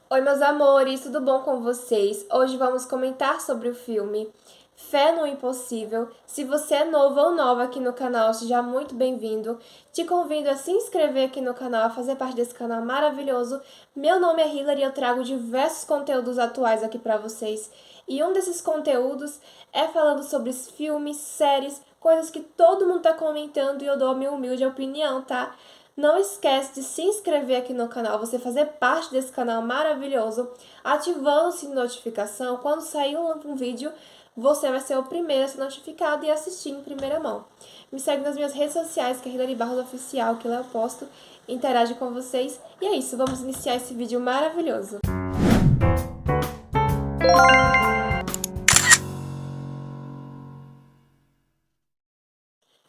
Oi, meus amores, tudo bom com vocês? Hoje vamos comentar sobre o filme Fé no Impossível. Se você é novo ou nova aqui no canal, seja muito bem-vindo. Te convido a se inscrever aqui no canal, a fazer parte desse canal maravilhoso. Meu nome é Hilary e eu trago diversos conteúdos atuais aqui para vocês. E um desses conteúdos é falando sobre os filmes, séries, coisas que todo mundo tá comentando e eu dou a minha humilde opinião, tá? Não esquece de se inscrever aqui no canal, você fazer parte desse canal maravilhoso, ativando o sininho de notificação. Quando sair um vídeo, você vai ser o primeiro a ser notificado e assistir em primeira mão. Me segue nas minhas redes sociais, que é Hilary Barros Oficial, que lá eu posto, interage com vocês. E é isso, vamos iniciar esse vídeo maravilhoso.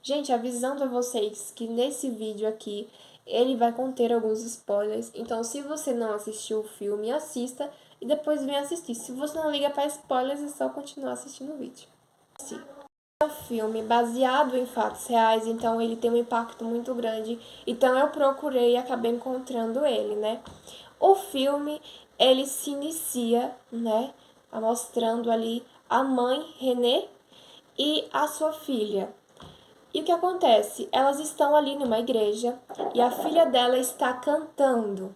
Gente, avisando a vocês que nesse vídeo aqui ele vai conter alguns spoilers, então se você não assistiu o filme, assista e depois vem assistir. Se você não liga para spoilers, é só continuar assistindo o vídeo. Sim. É um filme baseado em fatos reais, então ele tem um impacto muito grande. Então eu procurei e acabei encontrando ele, né? O filme, ele se inicia, né, mostrando ali a mãe, Renée, e a sua filha. E o que acontece? Elas estão ali numa igreja e a filha dela está cantando.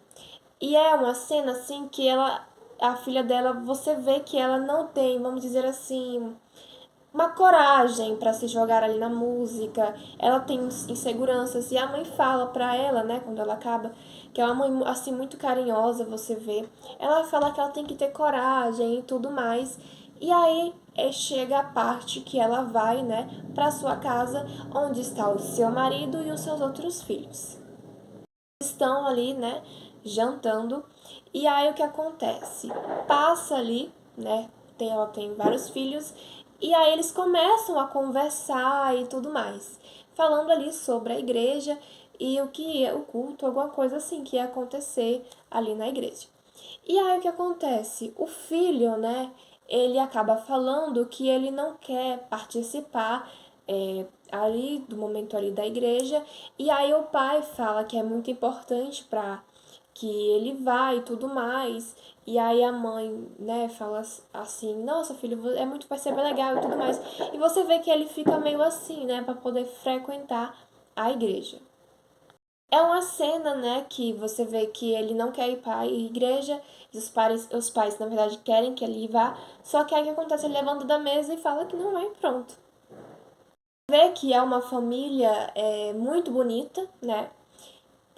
E é uma cena assim que a filha dela, você vê que ela não tem, vamos dizer assim, uma coragem para se jogar ali na música. Ela tem inseguranças e a mãe fala para ela, né, quando ela acaba, que é uma mãe assim muito carinhosa, você vê. Ela fala que ela tem que ter coragem e tudo mais. E aí chega a parte que ela vai, né, para sua casa, onde está o seu marido e os seus outros filhos. Estão ali, né, jantando. E aí o que acontece? Passa ali, né, ela tem vários filhos, e aí eles começam a conversar e tudo mais, falando ali sobre a igreja e o que é o culto, alguma coisa assim que ia acontecer ali na igreja. E aí o que acontece? O filho, né, ele acaba falando que ele não quer participar ali do momento ali da igreja, e aí o pai fala que é muito importante para que ele vá e tudo mais. E aí a mãe, né, fala assim: "Nossa, filho, vai ser bem legal e tudo mais". E você vê que ele fica meio assim, né, para poder frequentar a igreja. É uma cena, né, que você vê que ele não quer ir para a igreja, e os pais, na verdade, querem que ele vá, só que aí o que acontece? Ele levanta da mesa e fala que não vai, pronto. Vê que é uma família muito bonita, né?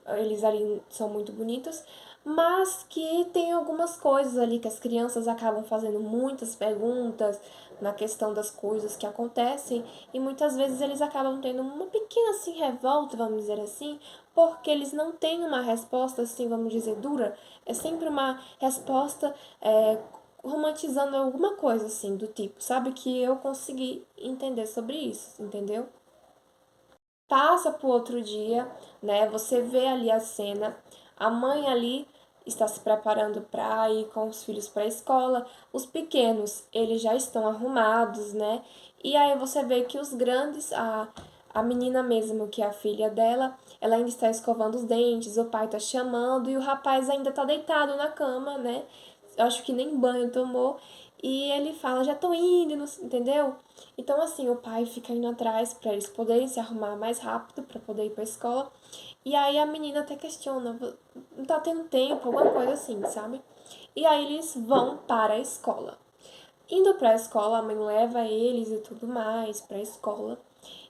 Eles ali são muito bonitos, mas que tem algumas coisas ali que as crianças acabam fazendo muitas perguntas na questão das coisas que acontecem e muitas vezes eles acabam tendo uma pequena assim revolta, vamos dizer assim, porque eles não têm uma resposta assim, vamos dizer, dura. É sempre uma resposta romantizando alguma coisa assim do tipo, sabe? Que eu consegui entender sobre isso, entendeu? Passa pro outro dia, né? Você vê ali a cena, a mãe ali está se preparando para ir com os filhos para a escola, os pequenos, eles já estão arrumados, né? E aí você vê que os grandes, a menina mesmo, que é a filha dela, ela ainda está escovando os dentes, o pai tá chamando e o rapaz ainda tá deitado na cama, né? Eu acho que nem banho tomou. E ele fala, já tô indo, entendeu? Então, assim, o pai fica indo atrás para eles poderem se arrumar mais rápido para poder ir para a escola. E aí a menina até questiona, não tá tendo tempo, alguma coisa assim, sabe? E aí eles vão para a escola. Indo para a escola, a mãe leva eles e tudo mais para a escola.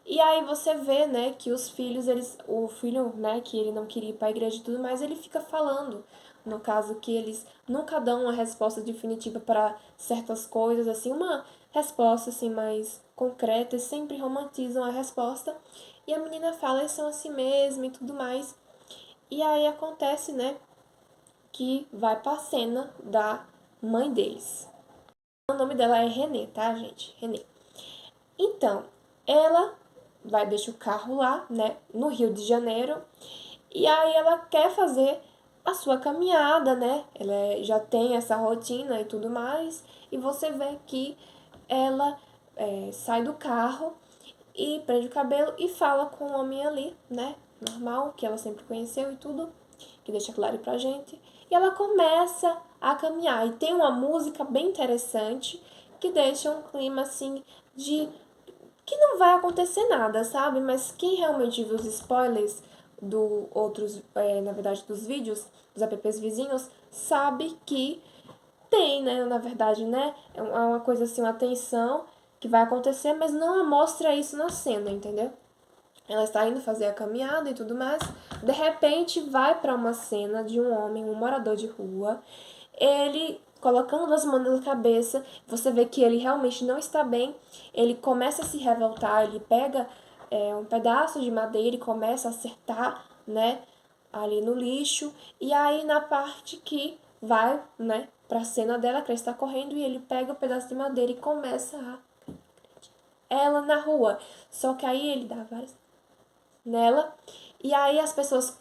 E aí você vê, né, que os filhos, o filho, né, que ele não queria ir para a igreja e tudo mais, ele fica falando. No caso que eles nunca dão uma resposta definitiva para certas coisas, assim, uma resposta assim mais concreta, e sempre romantizam a resposta. E a menina fala, eles são assim mesmo e tudo mais. E aí acontece, né, que vai pra cena da mãe deles. O nome dela é Renée, tá, gente? Renée. Então, ela vai deixar o carro lá, né, no Rio de Janeiro, e aí ela quer fazer a sua caminhada, né? Ela já tem essa rotina e tudo mais, e você vê que ela sai do carro e prende o cabelo e fala com o homem ali, né? Normal, que ela sempre conheceu e tudo, que deixa claro pra gente. E ela começa a caminhar. E tem uma música bem interessante que deixa um clima assim de que não vai acontecer nada, sabe? Mas quem realmente viu os spoilers do outros, na verdade, dos vídeos, dos apps vizinhos, sabe que tem, né? Na verdade, né? É uma coisa assim, uma tensão que vai acontecer, mas não mostra isso na cena, entendeu? Ela está indo fazer a caminhada e tudo mais. De repente, vai para uma cena de um homem, um morador de rua. Ele colocando as mãos na cabeça, você vê que ele realmente não está bem. Ele começa a se revoltar, ele pega um pedaço de madeira e começa a acertar, né, ali no lixo. E aí na parte que vai, né, para a cena dela, que ela está correndo e ele pega o pedaço de madeira e começa a ela na rua. Só que aí ele dá várias nela. E aí as pessoas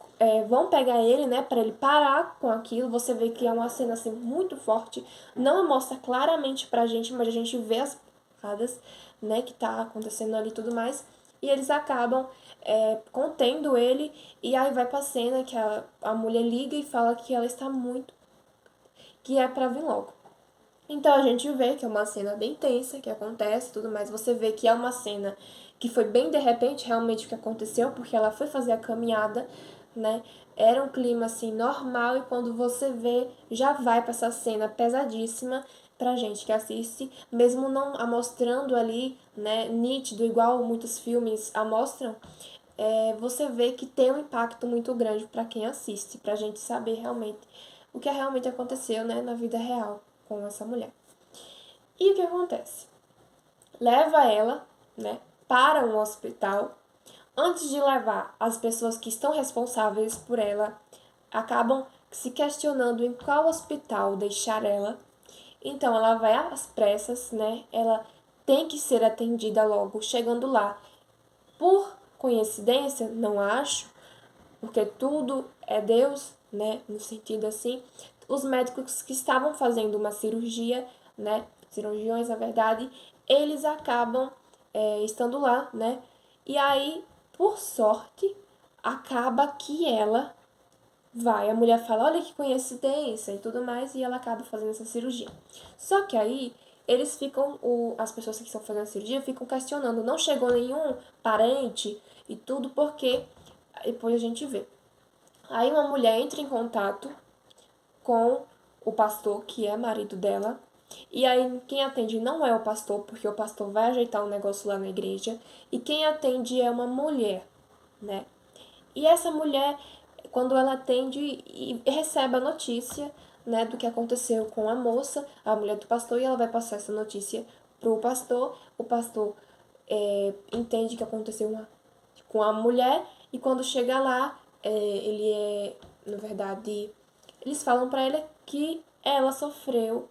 vão pegar ele, né, para ele parar com aquilo. Você vê que é uma cena assim muito forte. Não mostra claramente pra gente, mas a gente vê as paradas, né, que tá acontecendo ali e tudo mais. E eles acabam contendo ele. E aí vai pra cena que a mulher liga e fala que ela está muito, que é pra vir logo. Então a gente vê que é uma cena bem tensa, que acontece e tudo mais. Você vê que é uma cena que foi bem de repente realmente o que aconteceu, porque ela foi fazer a caminhada, né? Era um clima assim normal e quando você vê, já vai para essa cena pesadíssima pra gente que assiste, mesmo não a mostrando ali, né, nítido, igual muitos filmes a mostram, você vê que tem um impacto muito grande para quem assiste, pra gente saber realmente o que realmente aconteceu, né, na vida real com essa mulher. E o que acontece? Leva ela, né, para um hospital. Antes de levar, as pessoas que estão responsáveis por ela acabam se questionando em qual hospital deixar ela. Então ela vai às pressas, né? Ela tem que ser atendida logo. Chegando lá, por coincidência, não acho, porque tudo é Deus, né? No sentido assim, os médicos que estavam fazendo uma cirurgia, né? Cirurgiões, na verdade, eles acabam estando lá, né? E aí, por sorte, acaba que ela vai. A mulher fala, olha que coincidência e tudo mais, e ela acaba fazendo essa cirurgia. Só que aí, eles ficam, as pessoas que estão fazendo a cirurgia ficam questionando, não chegou nenhum parente e tudo, porque depois a gente vê. Aí uma mulher entra em contato com o pastor, que é marido dela. E aí quem atende não é o pastor, porque o pastor vai ajeitar um negócio lá na igreja. E quem atende é uma mulher, né? E essa mulher, quando ela atende e recebe a notícia, né, do que aconteceu com a moça, a mulher do pastor, e ela vai passar essa notícia pro pastor. O pastor entende que aconteceu com a mulher, e quando chega lá, na verdade, eles falam para ela que ela sofreu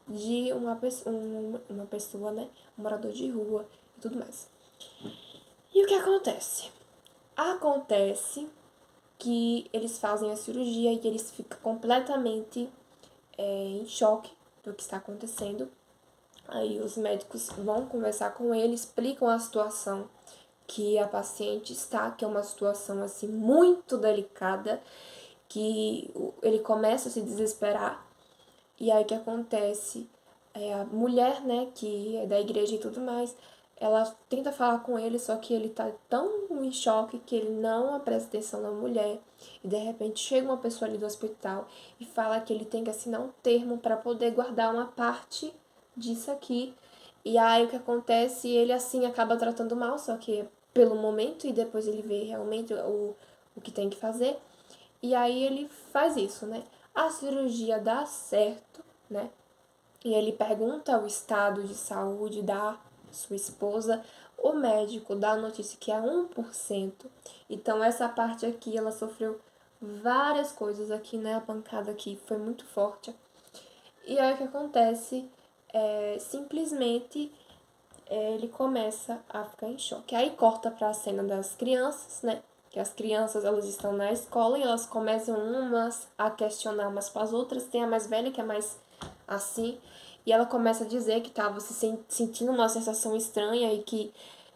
de uma pessoa, né, um morador de rua e tudo mais. E o que acontece? Acontece que eles fazem a cirurgia e eles ficam completamente em choque do que está acontecendo. Aí os médicos vão conversar com ele, explicam a situação que a paciente está, que é uma situação assim muito delicada, que ele começa a se desesperar. E aí o que acontece? A mulher, né, que é da igreja e tudo mais, ela tenta falar com ele, só que ele tá tão em choque que ele não presta atenção na mulher. E de repente chega uma pessoa ali do hospital e fala que ele tem que assinar um termo para poder guardar uma parte disso aqui. E aí o que acontece? Ele assim acaba tratando mal, só que pelo momento, e depois ele vê realmente o que tem que fazer. E aí ele faz isso, né? A cirurgia dá certo, né? E ele pergunta o estado de saúde da sua esposa. O médico dá a notícia que é 1%. Então, essa parte aqui, ela sofreu várias coisas aqui, né? A pancada aqui foi muito forte. E aí, o que acontece? Simplesmente, ele começa a ficar em choque. Aí, corta para a cena das crianças, né? Que as crianças, elas estão na escola e elas começam umas a questionar umas com as outras. Tem a mais velha, que é mais assim, e ela começa a dizer que estava se sentindo uma sensação estranha e que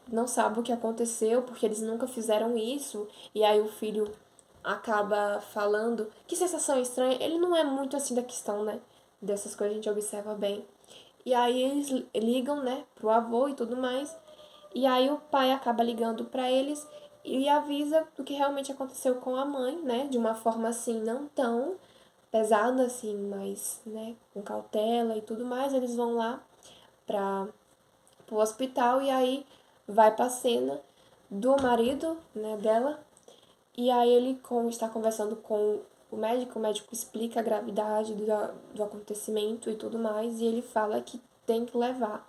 não sabe o que aconteceu, porque eles nunca fizeram isso. E aí o filho acaba falando que sensação estranha, ele não é muito assim da questão, né? Dessas coisas a gente observa bem. E aí eles ligam, né, pro avô e tudo mais. E aí o pai acaba ligando para eles e avisa do que realmente aconteceu com a mãe, né? De uma forma assim, não tão pesada assim, mas, né, com cautela e tudo mais. Eles vão lá para o hospital e aí vai pra cena do marido, né, dela. E aí ele está conversando com o médico explica a gravidade do acontecimento e tudo mais, e ele fala que tem que levar,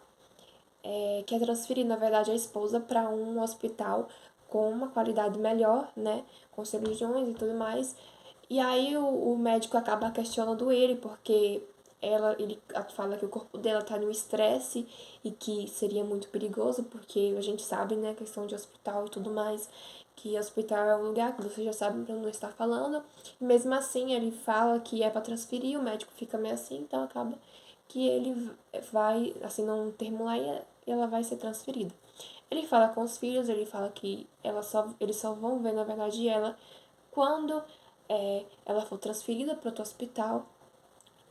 quer transferir, na verdade, a esposa para um hospital com uma qualidade melhor, né? Com cirurgiões e tudo mais. E aí o médico acaba questionando ele, porque ele fala que o corpo dela tá no estresse e que seria muito perigoso, porque a gente sabe, né, questão de hospital e tudo mais, que hospital é um lugar que você já sabe pra não estar falando. E mesmo assim, ele fala que é para transferir, o médico fica meio assim, então acaba que ele vai assinar um termo lá e ela vai ser transferida. Ele fala com os filhos, ele fala que eles só vão ver, na verdade, ela quando ela for transferida para outro hospital.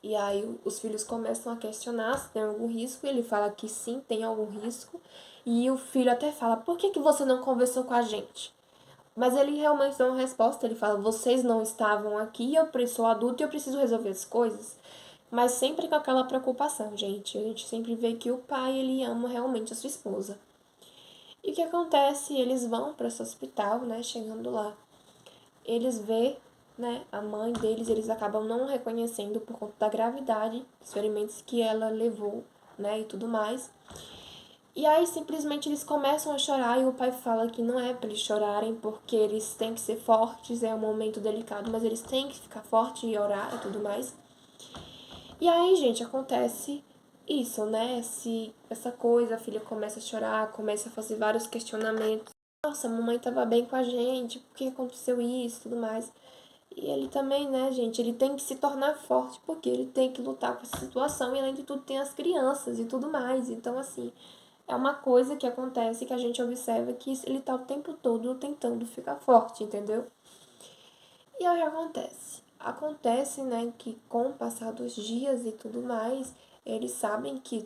E aí os filhos começam a questionar se tem algum risco. Ele fala que sim, tem algum risco. E o filho até fala, por que você não conversou com a gente? Mas ele realmente dá uma resposta. Ele fala, vocês não estavam aqui, eu sou adulto e eu preciso resolver as coisas. Mas sempre com aquela preocupação, gente. A gente sempre vê que o pai, ele ama realmente a sua esposa. E o que acontece? Eles vão para esse hospital, né? Chegando lá, eles vê, né, a mãe deles, eles acabam não reconhecendo por conta da gravidade, dos ferimentos que ela levou, né, e tudo mais. E aí simplesmente eles começam a chorar e o pai fala que não é para eles chorarem porque eles têm que ser fortes, é um momento delicado, mas eles têm que ficar fortes e orar e tudo mais. E aí, gente, acontece isso, né? Essa coisa, a filha começa a chorar, começa a fazer vários questionamentos. Nossa, a mamãe tava bem com a gente, por que aconteceu isso e tudo mais? E ele também, né, gente, ele tem que se tornar forte, porque ele tem que lutar com essa situação e além de tudo tem as crianças e tudo mais. Então, assim, é uma coisa que acontece que a gente observa que ele tá o tempo todo tentando ficar forte, entendeu? E aí o que acontece? Acontece, né, que com o passar dos dias e tudo mais, eles sabem que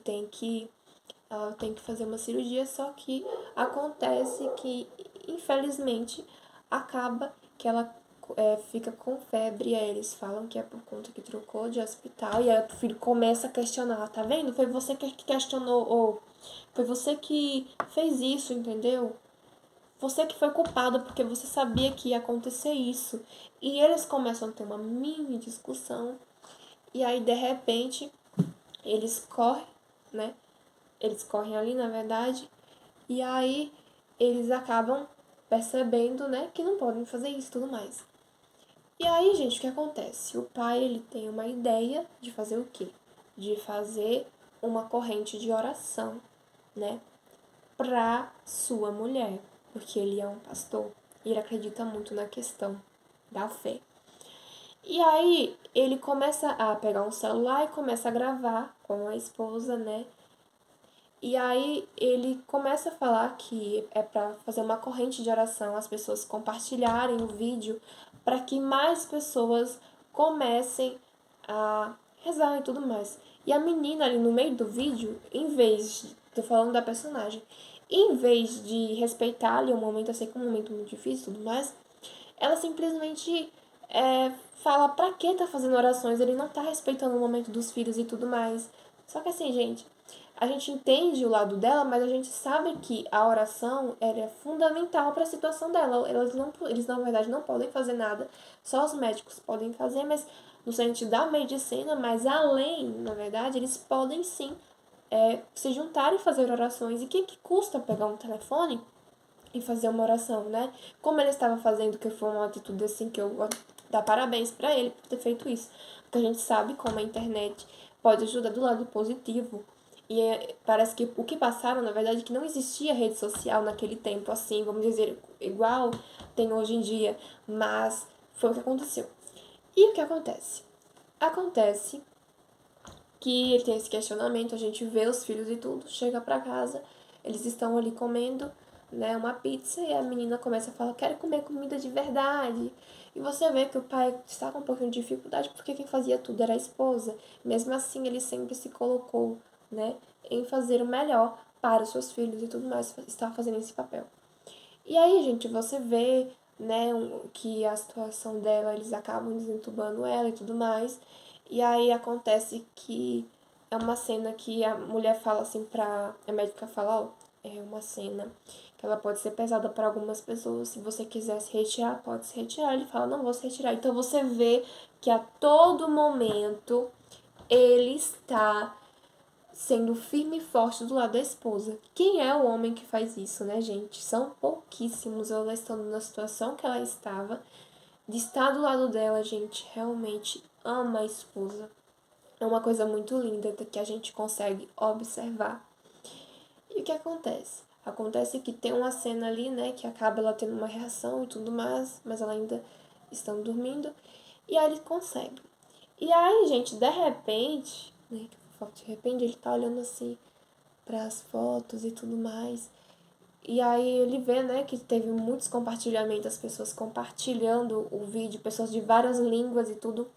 ela tem que fazer uma cirurgia, só que acontece que, infelizmente, acaba que ela fica com febre, e aí eles falam que é por conta que trocou de hospital, e aí o filho começa a questionar, tá vendo? Foi você que questionou, ou foi você que fez isso, entendeu? Você que foi culpado porque você sabia que ia acontecer isso. E eles começam a ter uma mini discussão, e aí de repente eles correm, né? Eles correm ali, na verdade, e aí eles acabam percebendo, né, que não podem fazer isso e tudo mais. E aí, gente, o que acontece? O pai, ele tem uma ideia de fazer o quê? De fazer uma corrente de oração, né, pra sua mulher, porque ele é um pastor e ele acredita muito na questão da fé. E aí, ele começa a pegar um celular e começa a gravar com a esposa, né, e aí ele começa a falar que é para fazer uma corrente de oração, as pessoas compartilharem o vídeo para que mais pessoas comecem a rezar e tudo mais. E a menina ali no meio do vídeo, tô falando da personagem, em vez de respeitar ali o momento, eu sei que é um momento muito difícil e tudo mais, ela simplesmente fala pra que tá fazendo orações, ele não tá respeitando o momento dos filhos e tudo mais. Só que assim, gente, a gente entende o lado dela, mas a gente sabe que a oração ela é fundamental para a situação dela. Eles, na verdade, não podem fazer nada, só os médicos podem fazer, mas no sentido da medicina, mas além, na verdade, eles podem sim se juntar e fazer orações. E o que custa pegar um telefone e fazer uma oração, né? Como ele estava fazendo, que foi uma atitude assim que eu vou dar parabéns para ele por ter feito isso. Porque a gente sabe como a internet pode ajudar do lado positivo. E parece que o que passaram, na verdade, é que não existia rede social naquele tempo, assim, vamos dizer, igual tem hoje em dia. Mas foi o que aconteceu. E o que acontece? Acontece que ele tem esse questionamento, a gente vê os filhos e tudo, chega pra casa, eles estão ali comendo, né, uma pizza e a menina começa a falar, quero comer comida de verdade. E você vê que o pai está com um pouquinho de dificuldade porque quem fazia tudo era a esposa. Mesmo assim, ele sempre se colocou, né, em fazer o melhor para os seus filhos e tudo mais, está fazendo esse papel. E aí, gente, você vê, né, que a situação dela, eles acabam desentubando ela e tudo mais. E aí acontece que é uma cena que a mulher fala assim pra. A médica fala, ó, é uma cena que ela pode ser pesada para algumas pessoas. Se você quiser se retirar, pode se retirar. Ele fala, não vou se retirar. Então você vê que a todo momento ele está sendo firme e forte do lado da esposa. Quem é o homem que faz isso, né, gente? São pouquíssimos. Ela estando na situação que ela estava, de estar do lado dela, gente, realmente ama a esposa. É uma coisa muito linda que a gente consegue observar. E o que acontece? Acontece que tem uma cena ali, né, que acaba ela tendo uma reação e tudo mais, mas ela ainda estão dormindo. E aí ele consegue. E aí, gente, de repente, né, de repente ele tá olhando assim para as fotos e tudo mais. E aí ele vê, né, que teve muitos compartilhamentos, as pessoas compartilhando o vídeo, pessoas de várias línguas e tudo.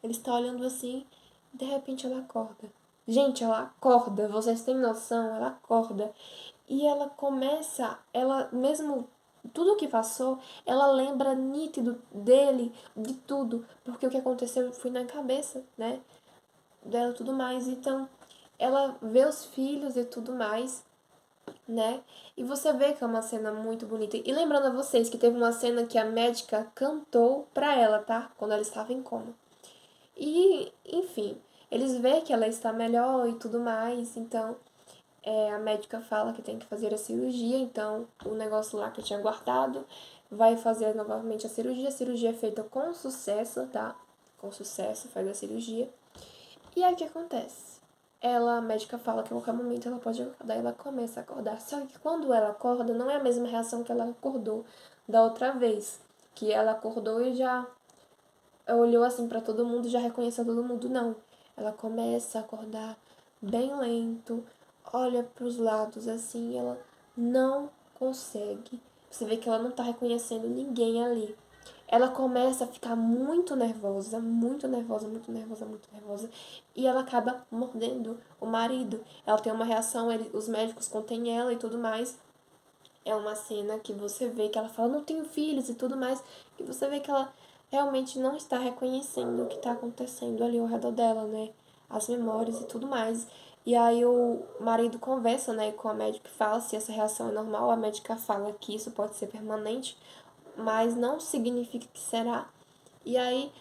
Ele está olhando assim, e de repente ela acorda. Gente, ela acorda, vocês têm noção? Ela acorda. E ela começa, ela mesmo tudo o que passou, ela lembra nítido dele, de tudo, porque o que aconteceu foi na cabeça, né, dela e tudo mais. Então, ela vê os filhos e tudo mais, né? E você vê que é uma cena muito bonita. E lembrando a vocês que teve uma cena que a médica cantou pra ela, tá? Quando ela estava em coma. E, enfim, eles veem que ela está melhor e tudo mais, então a médica fala que tem que fazer a cirurgia, então o negócio lá que eu tinha guardado vai fazer novamente a cirurgia é feita com sucesso, tá? Com sucesso, faz a cirurgia. E aí o que acontece? A médica fala que a qualquer momento ela pode acordar e ela começa a acordar. Só que quando ela acorda, não é a mesma reação que ela acordou da outra vez. Que ela acordou e já olhou assim para todo mundo e já reconheceu todo mundo. Não. Ela começa a acordar bem lento, olha para os lados assim, ela não consegue. Você vê que ela não tá reconhecendo ninguém ali. Ela começa a ficar muito nervosa, muito nervosa, muito nervosa, muito nervosa. E ela acaba mordendo o marido. Ela tem uma reação, os médicos contêm ela e tudo mais. É uma cena que você vê que ela fala, não tenho filhos e tudo mais. E você vê que ela realmente não está reconhecendo o que está acontecendo ali ao redor dela, né? As memórias e tudo mais. E aí o marido conversa, né, com a médica e fala se essa reação é normal. A médica fala que isso pode ser permanente, mas não significa que será. E aí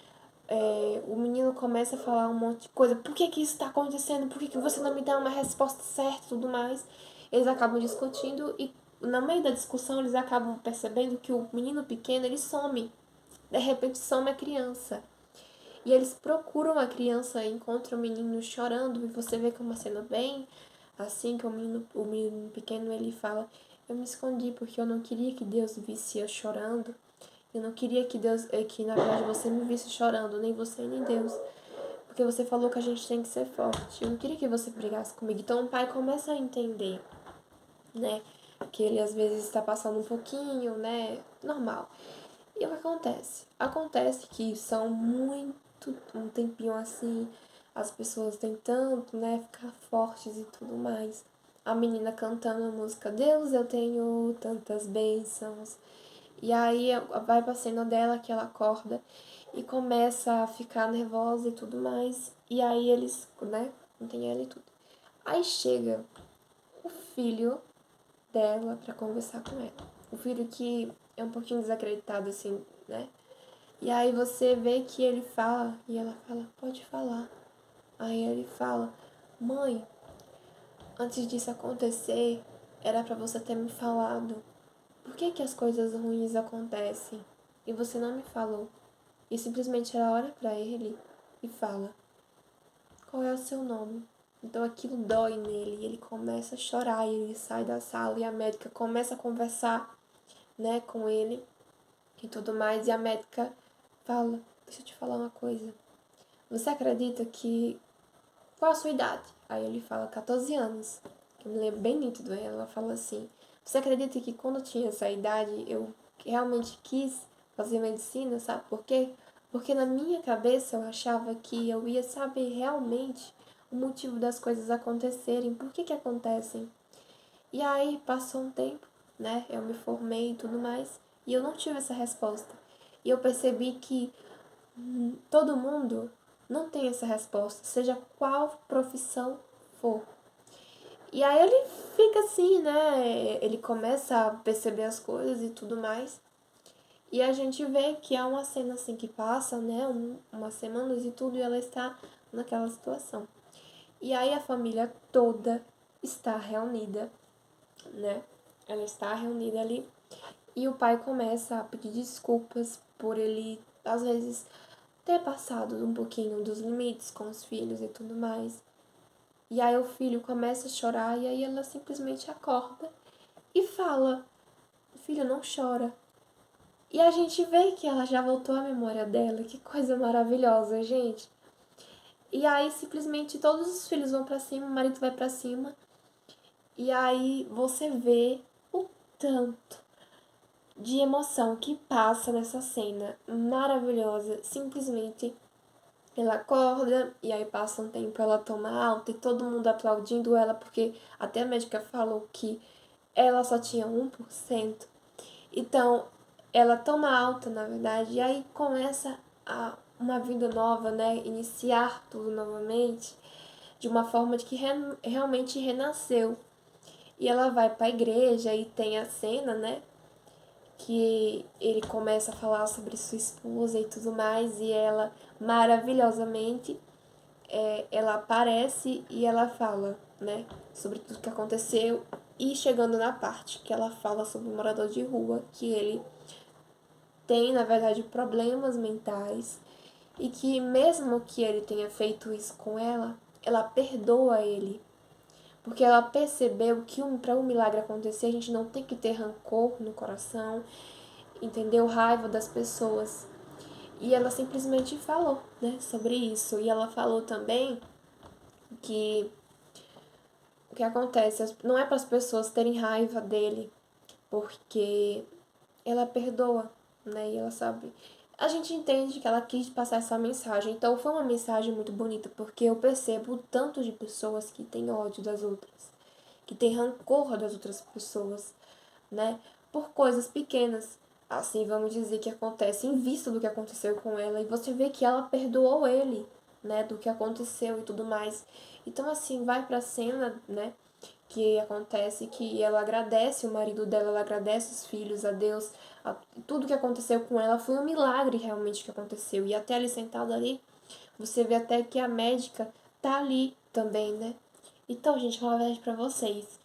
o menino começa a falar um monte de coisa. Por que isso está acontecendo? Por que você não me dá uma resposta certa e tudo mais? Eles acabam discutindo e no meio da discussão eles acabam percebendo que o menino pequeno ele some. De repente some a criança. E eles procuram a criança e encontram o menino chorando. E você vê que é uma cena bem assim, que o menino pequeno ele fala, eu me escondi porque eu não queria que Deus visse eu chorando. Eu não queria que Deus, que na verdade você me visse chorando, nem você nem Deus. Porque você falou que a gente tem que ser forte. Eu não queria que você brigasse comigo. Então o pai começa a entender, né? Que ele às vezes está passando um pouquinho, né? Normal. E o que acontece? Acontece que são muito, um tempinho assim, as pessoas tentando, né, ficar fortes e tudo mais. A menina cantando a música Deus, eu tenho tantas bênçãos. E aí vai pra cena dela que ela acorda e começa a ficar nervosa e tudo mais. E aí eles, né, contém ela e tudo. Aí chega o filho dela pra conversar com ela. O filho que é um pouquinho desacreditado, assim, né? E aí você vê que ele fala e ela fala, pode falar. Aí ele fala, mãe, antes disso acontecer, era pra você ter me falado. Por que que as coisas ruins acontecem? E você não me falou. E simplesmente ela olha pra ele e fala, qual é o seu nome? Então aquilo dói nele e ele começa a chorar e ele sai da sala e a médica começa a conversar, né, com ele e tudo mais. E a médica fala, deixa eu te falar uma coisa. Você acredita que... Qual a sua idade? Aí ele fala 14 anos. Eu me lembro bem nítido. Ela fala assim, você acredita que quando eu tinha essa idade eu realmente quis fazer medicina, sabe por quê? Porque na minha cabeça eu achava que eu ia saber realmente o motivo das coisas acontecerem, por que acontecem. E aí passou um tempo, né? Eu me formei e tudo mais, e eu não tive essa resposta. E eu percebi que todo mundo não tem essa resposta, seja qual profissão for. E aí ele fica assim, né? Ele começa a perceber as coisas e tudo mais. E a gente vê que é uma cena assim que passa, né? Umas semanas e tudo, e ela está naquela situação. E aí a família toda está reunida, né? Ela está reunida ali. E o pai começa a pedir desculpas por ele, às vezes, ter passado um pouquinho dos limites com os filhos e tudo mais. E aí o filho começa a chorar e aí ela simplesmente acorda e fala: Filho, não chora. E a gente vê que ela já voltou à memória dela. Que coisa maravilhosa, gente. E aí simplesmente todos os filhos vão pra cima, o marido vai pra cima. E aí você vê o tanto de emoção que passa nessa cena maravilhosa. Simplesmente ela acorda e aí passa um tempo, ela toma alta e todo mundo aplaudindo ela porque até a médica falou que ela só tinha 1%. Então, ela toma alta, na verdade, e aí começa uma vida nova, né? Iniciar tudo novamente, de uma forma de que realmente renasceu. E ela vai para a igreja e tem a cena, né? Que ele começa a falar sobre sua esposa e tudo mais, e ela, maravilhosamente, ela aparece e ela fala, né? Sobre tudo que aconteceu. E chegando na parte que ela fala sobre o morador de rua, que ele tem, na verdade, problemas mentais e que mesmo que ele tenha feito isso com ela, ela perdoa ele. Porque ela percebeu que para um milagre acontecer, a gente não tem que ter rancor no coração, entendeu? Raiva das pessoas. E ela simplesmente falou, né, sobre isso. E ela falou também que o que acontece não é para as pessoas terem raiva dele, porque ela perdoa, né? E ela sabe. A gente entende que ela quis passar essa mensagem. Então foi uma mensagem muito bonita, porque eu percebo o tanto de pessoas que têm ódio das outras, que têm rancor das outras pessoas, né? Por coisas pequenas. Assim, vamos dizer que acontece em vista do que aconteceu com ela. E você vê que ela perdoou ele, né? Do que aconteceu e tudo mais. Então, assim, vai pra cena, né? Que acontece que ela agradece o marido dela, ela agradece os filhos, a Deus, tudo que aconteceu com ela foi um milagre realmente que aconteceu. E até ali sentada ali, você vê até que a médica tá ali também, né? Então, gente, uma vez pra vocês.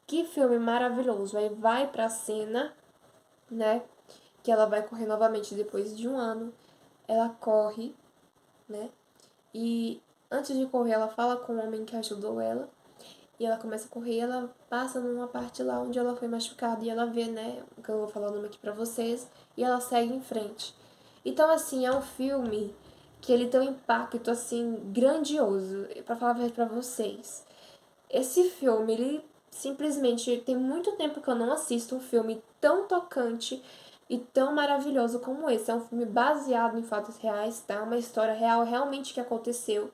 Que filme maravilhoso. Aí vai pra cena, né? Que ela vai correr novamente depois de um ano. Ela corre, né? E antes de correr, ela fala com o homem que ajudou ela. E ela começa a correr e ela passa numa parte lá onde ela foi machucada. E ela vê, né, o que eu vou falar o nome aqui pra vocês. E ela segue em frente. Então, assim, é um filme que ele tem um impacto, assim, grandioso. Pra falar a verdade pra vocês. Esse filme, ele simplesmente... Tem muito tempo que eu não assisto um filme tão tocante e tão maravilhoso como esse. É um filme baseado em fatos reais, tá? Uma história real, realmente que aconteceu.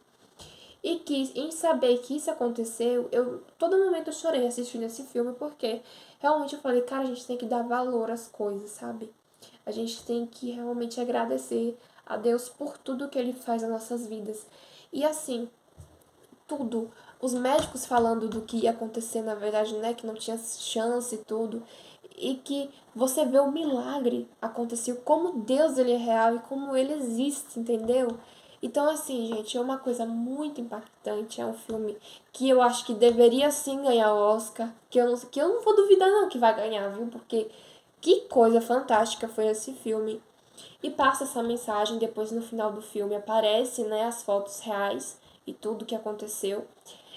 E que, em saber que isso aconteceu, todo momento eu chorei assistindo esse filme, porque realmente eu falei, cara, a gente tem que dar valor às coisas, sabe? A gente tem que realmente agradecer a Deus por tudo que Ele faz nas nossas vidas. E assim, tudo. Os médicos falando do que ia acontecer, na verdade, né? Que não tinha chance e tudo. E que você vê o milagre acontecer, como Deus ele é real e como ele existe, entendeu? Então, assim, gente, é uma coisa muito impactante. É um filme que eu acho que deveria sim ganhar o Oscar. Que eu não vou duvidar, não, que vai ganhar, viu? Porque que coisa fantástica foi esse filme. E passa essa mensagem, depois no final do filme aparece, né, as fotos reais e tudo que aconteceu.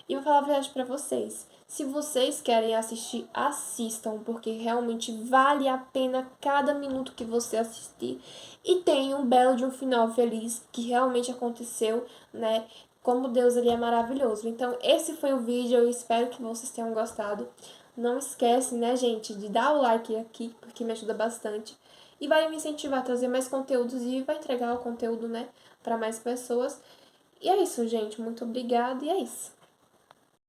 E vou falar a verdade pra vocês. Se vocês querem assistir, assistam, porque realmente vale a pena cada minuto que você assistir. E tem um belo de um final feliz que realmente aconteceu, né? Como Deus ele é maravilhoso. Então, esse foi o vídeo. Eu espero que vocês tenham gostado. Não esquece, né, gente, de dar o like aqui, porque me ajuda bastante. e vai me incentivar a trazer mais conteúdos e vai entregar o conteúdo, né, para mais pessoas. E é isso, gente. Muito obrigada e é isso.